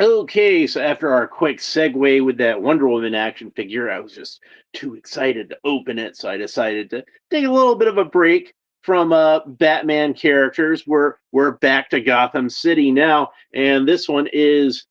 Okay, so after our quick segue with that Wonder Woman action figure, I was just too excited to open it, so I decided to take a little bit of a break from Batman characters. We're back to Gotham City now, and this one is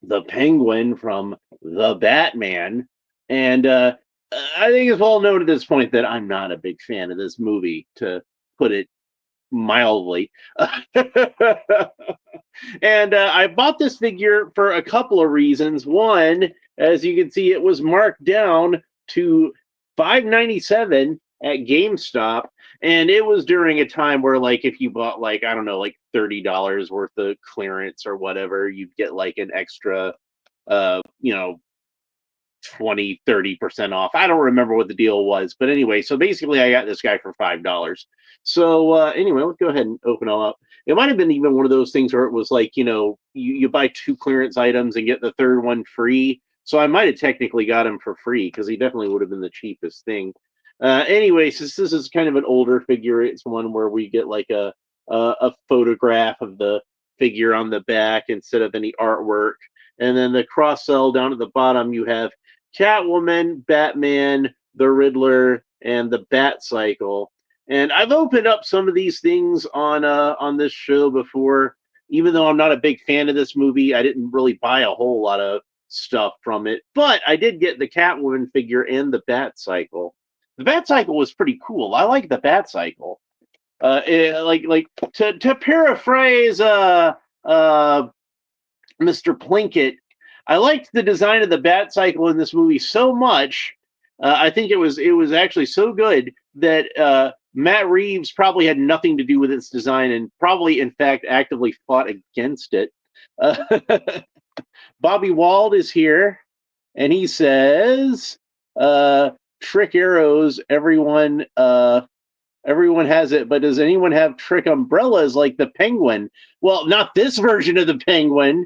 the Penguin from the Batman. And I think it's well known at this point that I'm not a big fan of this movie, to put it mildly. And I bought this figure for a couple of reasons. One, as you can see, it was marked down to 5.97 at GameStop, and it was during a time where, like, if you bought, like, I don't know, like $30 worth of clearance or whatever, you'd get like an extra, you know, 20-30% off. I don't remember what the deal was, but anyway, so basically I got this guy for $5. So anyway, let's go ahead and open it up. It might have been even one of those things where it was like, you buy two clearance items and get the third one free. So I might have technically got him for free because he definitely would have been the cheapest thing. Anyway, since this is kind of an older figure, it's one where we get like a photograph of the figure on the back instead of any artwork. And then the cross cell down at the bottom, you have Catwoman, Batman, the Riddler, and the Bat Cycle. And I've opened up some of these things on this show before. Even though I'm not a big fan of this movie, I didn't really buy a whole lot of stuff from it. But I did get the Catwoman figure and the Bat Cycle. The Bat Cycle was pretty cool. I like the Bat Cycle. Like to paraphrase uh Mr. Plinkett, I liked the design of the Bat Cycle in this movie so much. I think it was actually so good that Matt Reeves probably had nothing to do with its design and probably, in fact, actively fought against it. Uh, Bobby Wald is here, and he says, "Trick arrows. Everyone has it, but does anyone have trick umbrellas like the Penguin? Well, not this version of the Penguin.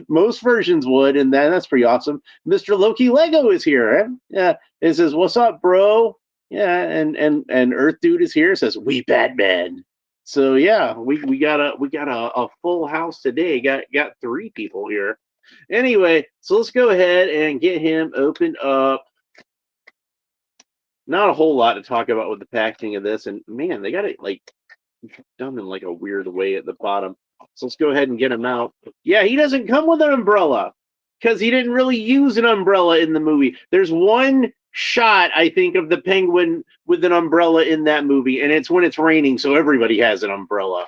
Most versions would, and that's pretty awesome. Mr. Loki Lego is here. Eh? Yeah, it says, "What's up, bro?" Yeah, and Earth Dude is here. Says, "We Batman." So yeah, we got a full house today. Got three people here. Anyway, so let's go ahead and get him opened up. Not a whole lot to talk about with the packaging of this, and man, they got it like done in like a weird way at the bottom. So let's go ahead and get him out. Yeah, he doesn't come with an umbrella because he didn't really use an umbrella in the movie. There's one shot, I think, of the Penguin with an umbrella in that movie, and it's when it's raining, so everybody has an umbrella.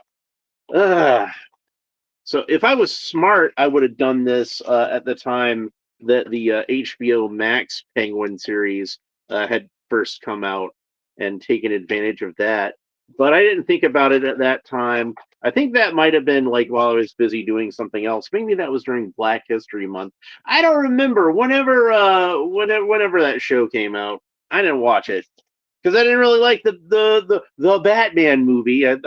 Ugh. So if I was smart, I would have done this at the time that the HBO Max Penguin series had first come out and taken advantage of that. But I didn't think about it at that time. I think that might have been like while I was busy doing something else. Maybe that was during Black History Month. I don't remember. Whenever that show came out, I didn't watch it because I didn't really like the Batman movie. I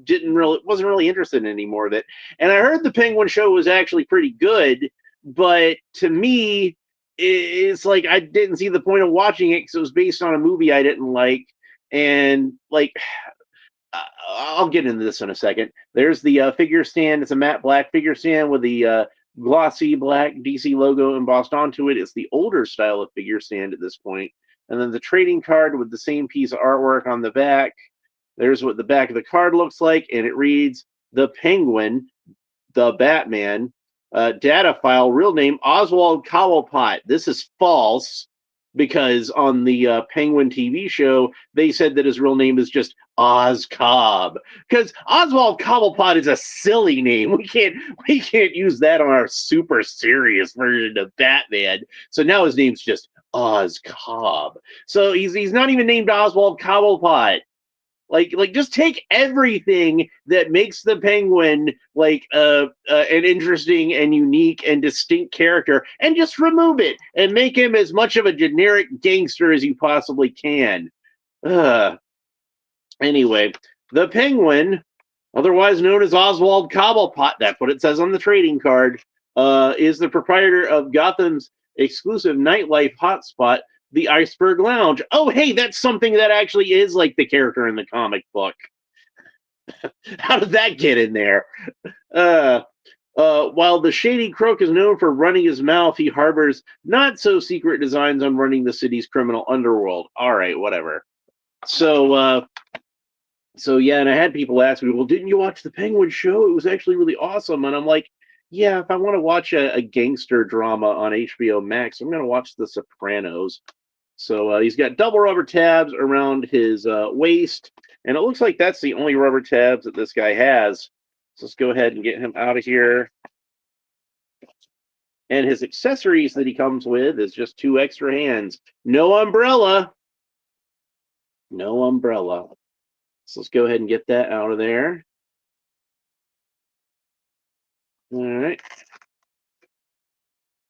didn't really wasn't really interested in any more of it. And I heard the Penguin show was actually pretty good, but to me, it's like I didn't see the point of watching it because it was based on a movie I didn't like, and like I'll get into this in a second. There's the figure stand. It's a matte black figure stand with the glossy black DC logo embossed onto it. It's the older style of figure stand at this point. And then the trading card with the same piece of artwork on the back. There's what the back of the card looks like, and it reads The Penguin, the Batman, data file, real name Oswald Cobblepot. This is false because on the Penguin TV show, they said that his real name is just Oz Cobb. Because Oswald Cobblepot is a silly name. We can't use that on our super serious version of Batman. So now his name's just Oz Cobb. So he's not even named Oswald Cobblepot. Like just take everything that makes the Penguin like an interesting and unique and distinct character and just remove it and make him as much of a generic gangster as you possibly can. Uh, anyway, the Penguin, otherwise known as Oswald Cobblepot, that's what it says on the trading card, is the proprietor of Gotham's exclusive nightlife hotspot, the Iceberg Lounge. Oh, hey, that's something that actually is like the character in the comic book. How did that get in there? Uh, While the shady crook is known for running his mouth, he harbors not so secret designs on running the city's criminal underworld. All right, whatever. So, so yeah, and I had people ask me, "Well, didn't you watch the Penguin show? It was actually really awesome." And I'm like, "Yeah, if I want to watch a gangster drama on HBO Max, I'm going to watch The Sopranos." So he's got double rubber tabs around his waist, and it looks like that's the only rubber tabs that this guy has. So let's go ahead and get him out of here. And his accessories that he comes with is just 2 extra hands. No umbrella. No umbrella. So let's go ahead and get that out of there. All right.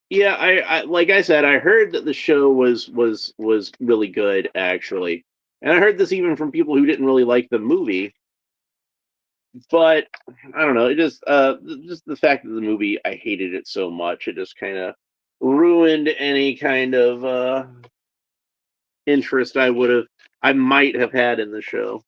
Yeah, I like I said, I heard that the show was really good actually, and I heard this even from people who didn't really like the movie. But I don't know, it just the fact that the movie I hated it so much, it just kind of ruined any kind of interest I might have had in the show.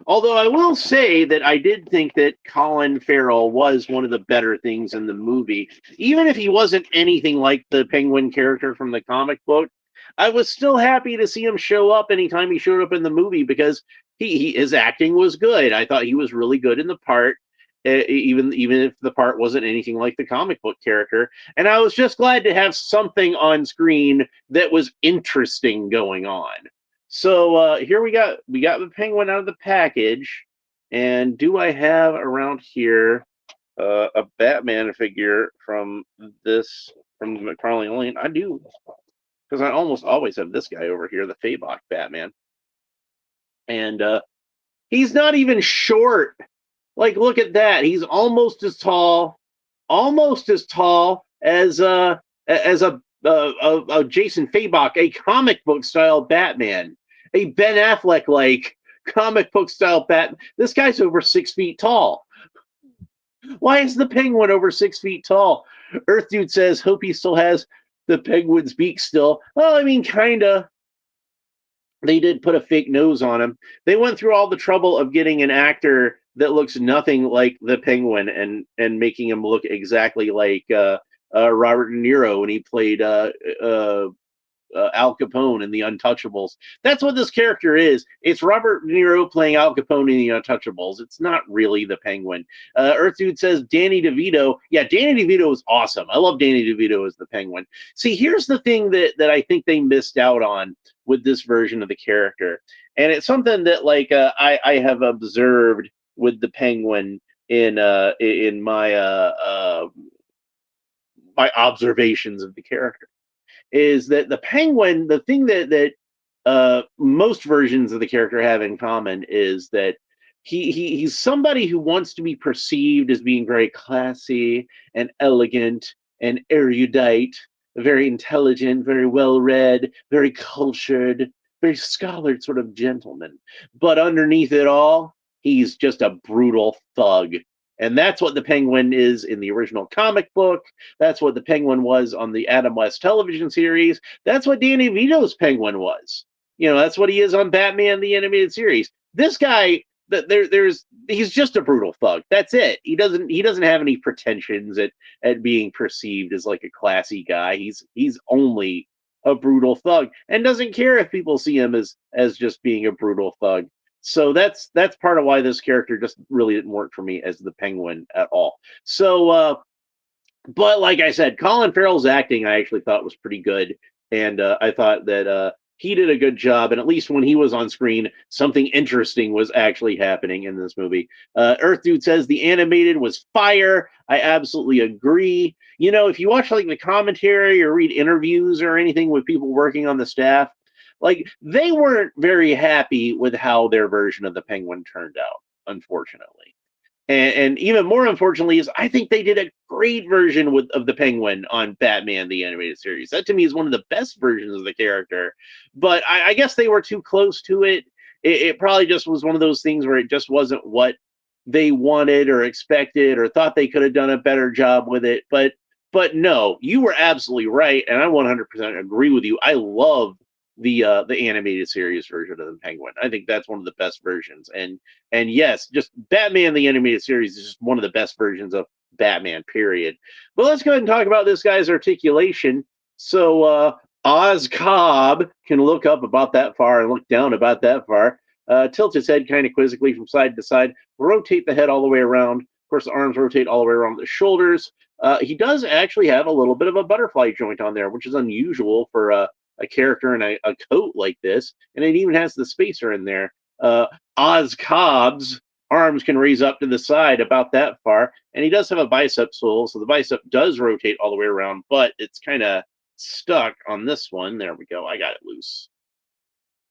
Although I will say that I did think that Colin Farrell was one of the better things in the movie. Even if he wasn't anything like the Penguin character from the comic book, I was still happy to see him show up anytime he showed up in the movie because his acting was good. I thought he was really good in the part, even if the part wasn't anything like the comic book character. And I was just glad to have something on screen that was interesting going on. So here we got the Penguin out of the package, and do I have around here a Batman figure from from the Mcfarlane line? I do, because I almost always have this guy over here, the Fabok Batman, and he's not even short. Like, look at that. He's almost as tall as a Jason Fabok, a comic book style Batman, a Ben Affleck like comic book style Batman. This guy's over 6 feet tall. Why is the Penguin over 6 feet tall? Earth Dude says, hope he still has the Penguin's beak still. Well, I mean, kinda. They did put a fake nose on him. They went through all the trouble of getting an actor that looks nothing like the Penguin and making him look exactly like Robert De Niro when he played Al Capone in The Untouchables. That's what this character is. It's Robert De Niro playing Al Capone in The Untouchables. It's not really the Penguin. Earth Dude says Danny DeVito. Yeah, Danny DeVito is awesome. I love Danny DeVito as the Penguin. See, here's the thing that I think they missed out on with this version of the character, and it's something that like I have observed with the Penguin in my observations of the character is that the Penguin, the thing that most versions of the character have in common is that he's somebody who wants to be perceived as being very classy and elegant and erudite, very intelligent, very well read, very cultured, very scholared sort of gentleman. But underneath it all, he's just a brutal thug. And that's what the Penguin is in the original comic book. That's what the Penguin was on the Adam West television series. That's what Danny DeVito's Penguin was. That's what he is on Batman the animated series. This guy, he's just a brutal thug. That's it. He doesn't have any pretensions at being perceived as like a classy guy. He's only a brutal thug and doesn't care if people see him as just being a brutal thug. So that's part of why this character just really didn't work for me as the Penguin at all. So but like I said, Colin Farrell's acting I actually thought was pretty good, and I thought that he did a good job. And at least when he was on screen, something interesting was actually happening in this movie. Earth Dude says the animated was fire. I absolutely agree. If you watch like the commentary or read interviews or anything with people working on the staff, like they weren't very happy with how their version of the Penguin turned out, unfortunately. And even more unfortunately is I think they did a great version of the Penguin on Batman the Animated Series. That to me is one of the best versions of the character. But I guess they were too close to it. It probably just was one of those things where it just wasn't what they wanted or expected or thought they could have done a better job with it. But no, you were absolutely right, and I 100% agree with you. I love the animated series version of the Penguin. I think that's one of the best versions. And yes, just Batman the Animated Series is just one of the best versions of Batman, period. But let's go ahead and talk about this guy's articulation. So Oz Cobb can look up about that far and look down about that far, tilt his head kind of quizzically from side to side, rotate the head all the way around. Of course, the arms rotate all the way around the shoulders. He does actually have a little bit of a butterfly joint on there, which is unusual for a character in a coat like this. And it even has the spacer in there. Oz Cobb's arms can raise up to the side about that far. And he does have a bicep swivel, so the bicep does rotate all the way around, but it's kind of stuck on this one. There we go. I got it loose.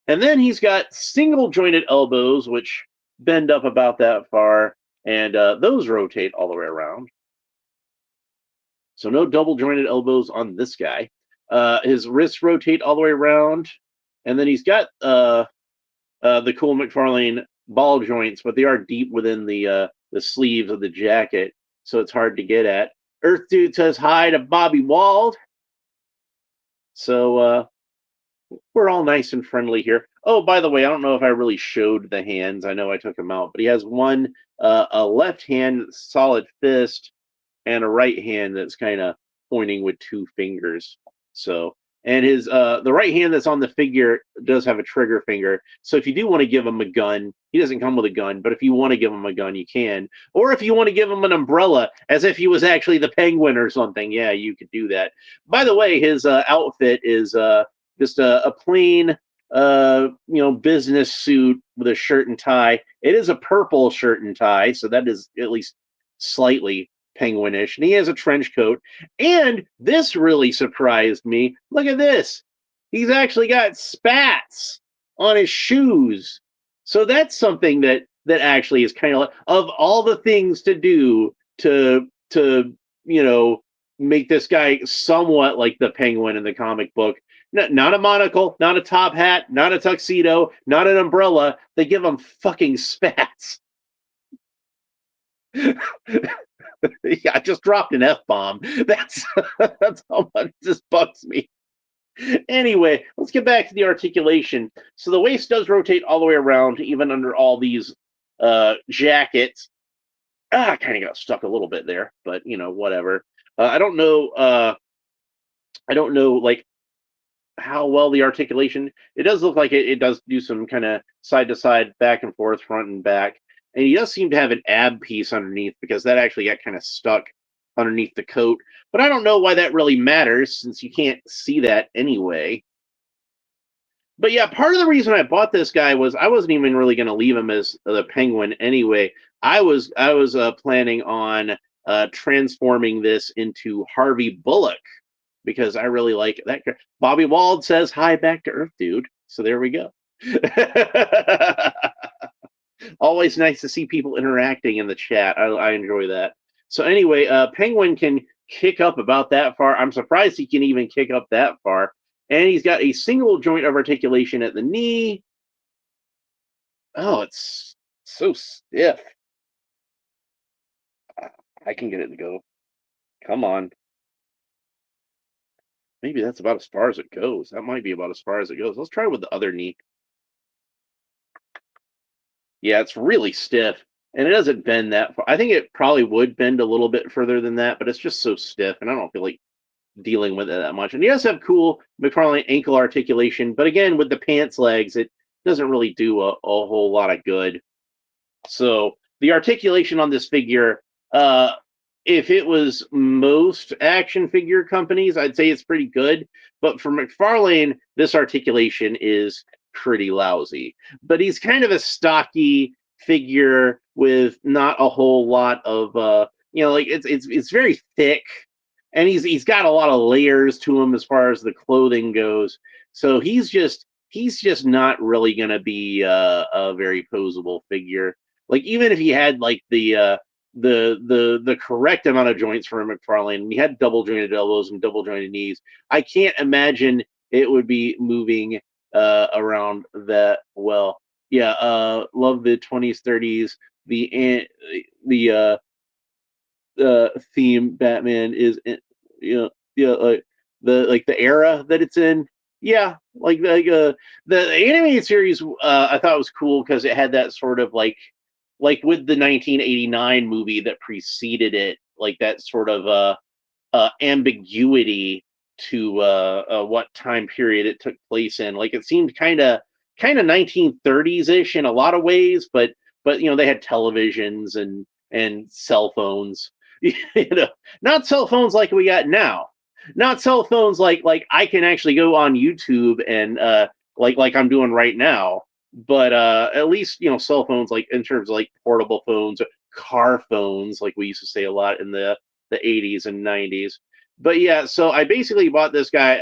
And then he's got single jointed elbows, which bend up about that far, and those rotate all the way around. So no double jointed elbows on this guy. His wrists rotate all the way around, and then he's got the cool Mcfarlane ball joints, but they are deep within the sleeves of the jacket, so it's hard to get at. Earth Dude says hi to Bobby Wald. So we're all nice and friendly here. Oh, by the way, I don't know if I really showed the hands. I know I took them out, but he has one, a left hand solid fist, and a right hand that's kind of pointing with two fingers. So, and his the right hand that's on the figure does have a trigger finger. So if you do want to give him a gun, he doesn't come with a gun, but if you want to give him a gun, you can. Or if you want to give him an umbrella, as if he was actually the Penguin or something, yeah, you could do that. By the way, his outfit is just a plain business suit with a shirt and tie. It is a purple shirt and tie, so that is at least slightly Penguinish. And he has a trench coat. And this really surprised me. Look at this. He's actually got spats on his shoes. So that's something that actually is kind of like, of all the things to do to make this guy somewhat like the Penguin in the comic book. Not a monocle, not a top hat, not a tuxedo, not an umbrella. They give him fucking spats. Yeah, I just dropped an F-bomb. That's how much this bugs me. Anyway, let's get back to the articulation. So the waist does rotate all the way around, even under all these jackets. I kind of got stuck a little bit there, but whatever. I don't know like how well the articulation. It does look like it does do some kind of side to side, back and forth, front and back. And he does seem to have an ab piece underneath, because that actually got kind of stuck underneath the coat. But I don't know why that really matters, since you can't see that anyway. But yeah, part of the reason I bought this guy was I wasn't even really going to leave him as the Penguin anyway. I was planning on transforming this into Harvey Bullock, because I really like that. Bobby Wald says hi back to Earth Dude. So there we go. Always nice to see people interacting in the chat. I enjoy that. So anyway, Penguin can kick up about that far. I'm surprised he can even kick up that far. And he's got a single joint of articulation at the knee. Oh, it's so stiff. I can get it to go. Come on. Maybe that's about as far as it goes. That might be about as far as it goes. Let's try with the other knee. Yeah, it's really stiff, and it doesn't bend that far. I think it probably would bend a little bit further than that, but it's just so stiff, and I don't feel like dealing with it that much. And he does have cool Mcfarlane ankle articulation, but again, with the pants legs, it doesn't really do a whole lot of good. So the articulation on this figure, if it was most action figure companies, I'd say it's pretty good. But for Mcfarlane, this articulation is pretty lousy. But he's kind of a stocky figure with not a whole lot of it's very thick, and he's got a lot of layers to him as far as the clothing goes. So he's just not really going to be a very posable figure. Like, even if he had like the correct amount of joints for Mcfarlane, and he had double jointed elbows and double jointed knees, I can't imagine it would be moving around that well. Yeah, love the 20s, 30s. The theme Batman is like the era that it's in. Yeah, the animated series I thought was cool because it had that sort of like with the 1989 movie that preceded it, that sort of ambiguity to what time period it took place in. Like it seemed kind of 1930s ish in a lot of ways, but they had televisions and cell phones. you know, not cell phones like we got now. Not cell phones like I can actually go on YouTube and like I'm doing right now. But at least cell phones, like in terms of like portable phones, car phones, like we used to say a lot in the 80s and 90s. But yeah, so I basically bought this guy.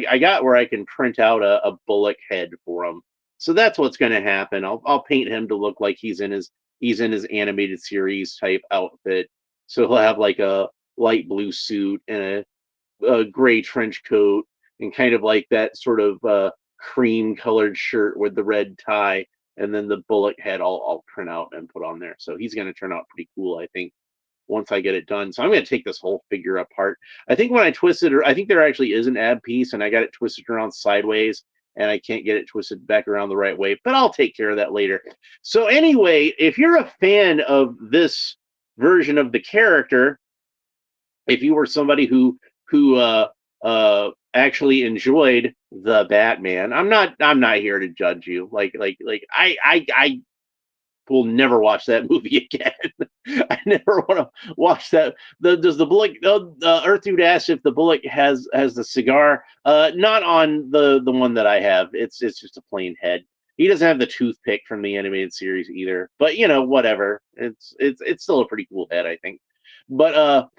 I got where I can print out a bullock head for him. So that's what's going to happen. I'll paint him to look like he's in his animated series type outfit. So he'll have like a light blue suit and a gray trench coat and kind of like that sort of cream colored shirt with the red tie, and then the bullet head I'll print out and put on there. So he's going to turn out pretty cool, I think, once I get it done. So I'm going to take this whole figure apart. I think when I twisted it, I think there actually is an ab piece, and I got it twisted around sideways, and I can't get it twisted back around the right way, but I'll take care of that later. So anyway, if you're a fan of this version of the character, if you were somebody who actually enjoyed the Batman, I'm not here to judge you. I will never watch that movie again. I never want to watch that. Does the Bullock? Earth Dude asked if the Bullock has the cigar. Not on the one that I have. It's just a plain head. He doesn't have the toothpick from the animated series either. But whatever. It's still a pretty cool head, I think. But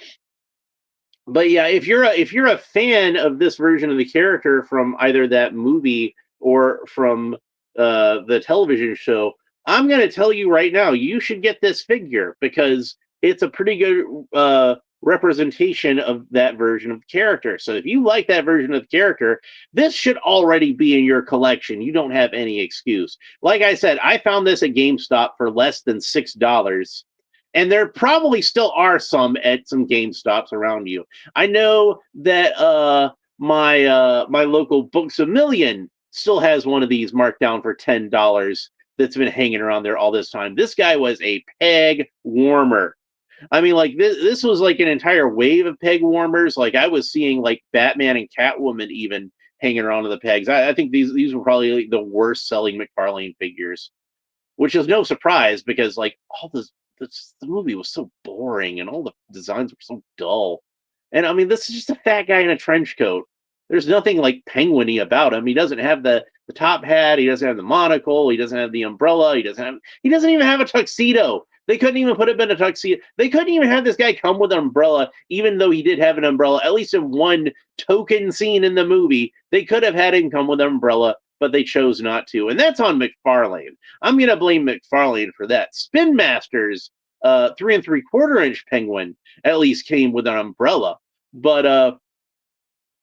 yeah, if you're a fan of this version of the character from either that movie or from the television show, I'm going to tell you right now, you should get this figure because it's a pretty good representation of that version of the character. So if you like that version of the character, this should already be in your collection. You don't have any excuse. Like I said, I found this at GameStop for less than $6. And there probably still are some at some GameStops around you. I know that my local Books A Million still has one of these marked down for $10 that's been hanging around there all this time. This guy was a peg warmer. I mean, like this was like an entire wave of peg warmers. Like I was seeing like Batman and Catwoman even hanging around to the pegs. I think these were probably like the worst selling Mcfarlane figures, which is no surprise because like all the movie was so boring and all the designs were so dull. And I mean, this is just a fat guy in a trench coat. There's nothing like penguin-y about him. He doesn't have the top hat. He doesn't have the monocle. He doesn't have the umbrella. He doesn't even have a tuxedo. They couldn't even put him in a tuxedo. They couldn't even have this guy come with an umbrella, even though he did have an umbrella. At least in one token scene in the movie, they could have had him come with an umbrella, but they chose not to. And that's on Mcfarlane. I'm going to blame Mcfarlane for that. Spin Masters, 3 3/4 inch penguin, at least came with an umbrella. But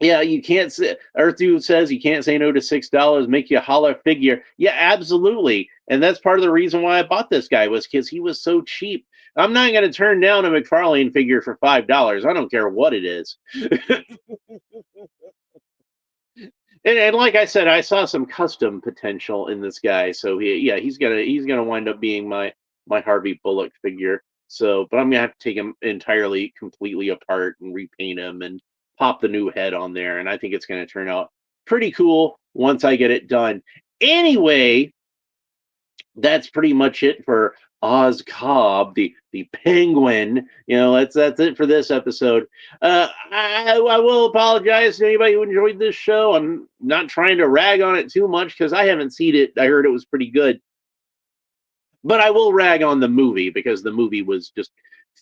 yeah, you can't say, Earth Dude says you can't say no to $6, make you a holler figure. Yeah, absolutely. And that's part of the reason why I bought this guy was because he was so cheap. I'm not going to turn down a Mcfarlane figure for $5. I don't care what it is. And like I said, I saw some custom potential in this guy. So he's gonna wind up being my Harvey Bullock figure. So, but I'm gonna have to take him entirely, completely apart and repaint him and pop the new head on there. And I think it's gonna turn out pretty cool once I get it done. Anyway, that's pretty much it for Oz Cobb, the Penguin. That's it for this episode. I will apologize to anybody who enjoyed this show. I'm not trying to rag on it too much because I haven't seen it. I heard it was pretty good, but I will rag on the movie because the movie was just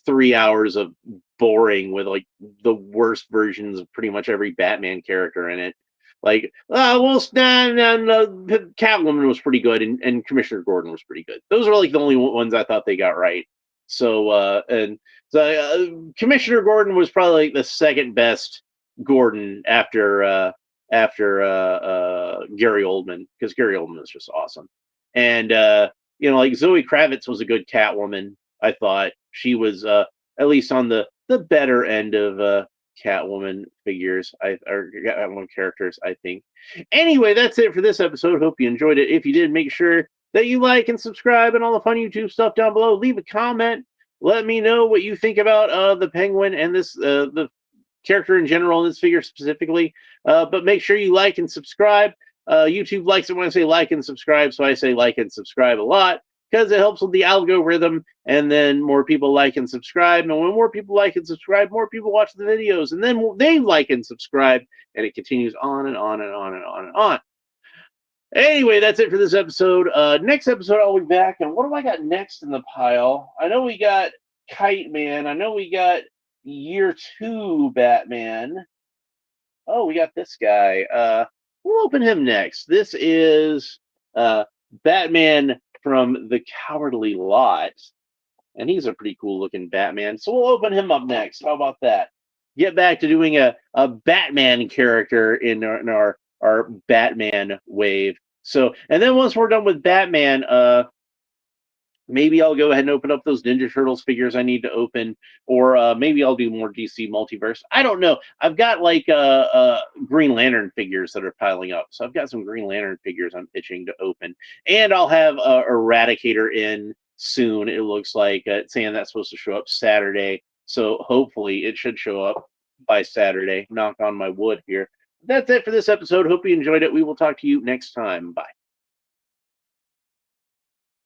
3 hours of boring with like the worst versions of pretty much every Batman character in it. Like, Catwoman was pretty good, and Commissioner Gordon was pretty good. Those are like the only ones I thought they got right. So, Commissioner Gordon was probably like the second best Gordon after Gary Oldman, because Gary Oldman was just awesome. And like Zoe Kravitz was a good Catwoman. I thought she was at least on the better end of Catwoman figures, or Catwoman characters, I think. Anyway, that's it for this episode. Hope you enjoyed it. If you did, make sure that you like and subscribe and all the fun YouTube stuff down below. Leave a comment. Let me know what you think about the Penguin and this the character in general and this figure specifically. But make sure you like and subscribe. YouTube likes it when I say like and subscribe, so I say like and subscribe a lot because it helps with the algorithm, and then more people like and subscribe. And when more people like and subscribe, more people watch the videos, and then they like and subscribe, and it continues on and on and on and on and on. Anyway, that's it for this episode. Next episode, I'll be back. And what do I got next in the pile? I know we got Kite Man. I know we got Year 2 Batman. Oh, we got this guy. We'll open him next. This is Batman from the Cowardly Lot. And he's a pretty cool looking Batman. So we'll open him up next. How about that? Get back to doing a Batman character in our Batman wave. So, and then once we're done with Batman, maybe I'll go ahead and open up those Ninja Turtles figures I need to open, or maybe I'll do more DC Multiverse. I don't know. I've got like Green Lantern figures that are piling up, so I've got some Green Lantern figures I'm itching to open, and I'll have Eradicator in soon. It looks like saying that's supposed to show up Saturday, so hopefully it should show up by Saturday. Knock on my wood here. That's it for this episode. Hope you enjoyed it. We will talk to you next time. Bye.